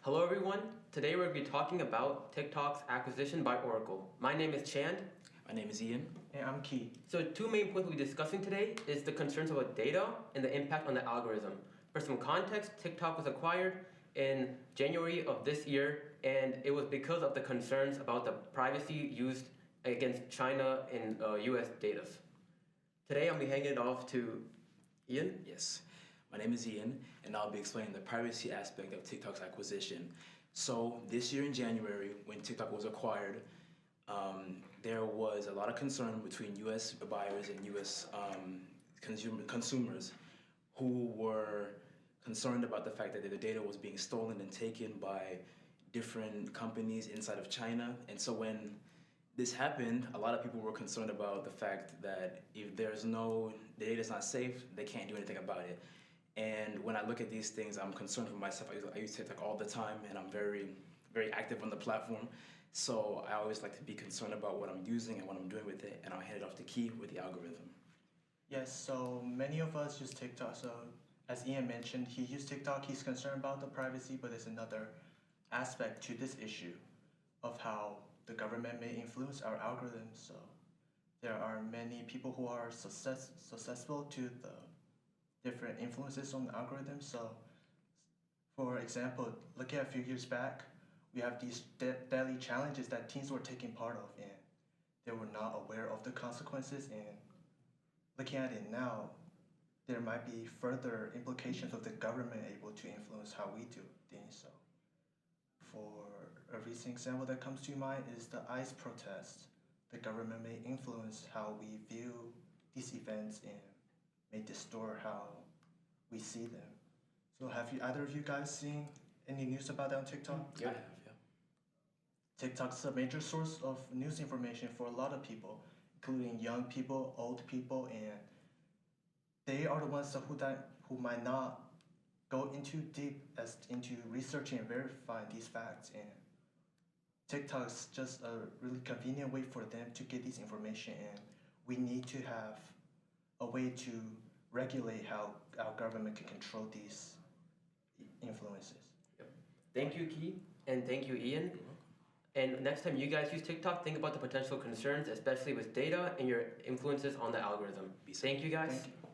Hello everyone, today we're going to be talking about TikTok's acquisition by Oracle. My name is Chan. My name is Ian. And I'm Key. So two main points we'll be discussing today is the concerns about data and the impact on the algorithm. For some context, TikTok was acquired in January of this year, and it was because of the concerns about the privacy used against China in US data. Today I'm going to be handing it off to Ian. Yes. My name is Ian, and I'll be explaining the privacy aspect of TikTok's acquisition. So this year in January, when TikTok was acquired, there was a lot of concern between U.S. buyers and U.S. Consumers who were concerned about the fact that their data was being stolen and taken by different companies inside of China. And so when this happened, a lot of people were concerned about the fact that if the data is not safe, they can't do anything about it. And when I look at these things, I'm concerned for myself. I use TikTok all the time, and I'm very, very active on the platform. So I always like to be concerned about what I'm using and what I'm doing with it, and I'll hand it off to Key with the algorithm. Yes, so many of us use TikTok. So as Ian mentioned, he used TikTok. He's concerned about the privacy, but there's another aspect to this issue of how the government may influence our algorithms. So there are many people who are susceptible to the different influences on the algorithm. So for example, looking at a few years back, we have these daily challenges that teens were taking part of, and they were not aware of the consequences. And looking at it now, there might be further implications of the government able to influence how we do things. So for a recent example that comes to mind is the ICE protests. The government may influence how we view these events and may distort how we see them. So have either of you guys seen any news about that on TikTok? Yeah, I have, yeah. TikTok's a major source of news information for a lot of people, including young people, old people, and they are the ones who might not go into deep into researching and verifying these facts. And TikTok's just a really convenient way for them to get this information, and we need to have a way to regulate how our government can control these influences. Yep. Thank you, Key, and thank you, Ian. And next time you guys use TikTok, think about the potential concerns, especially with data and your influences on the algorithm. Thank you, guys. Thank you.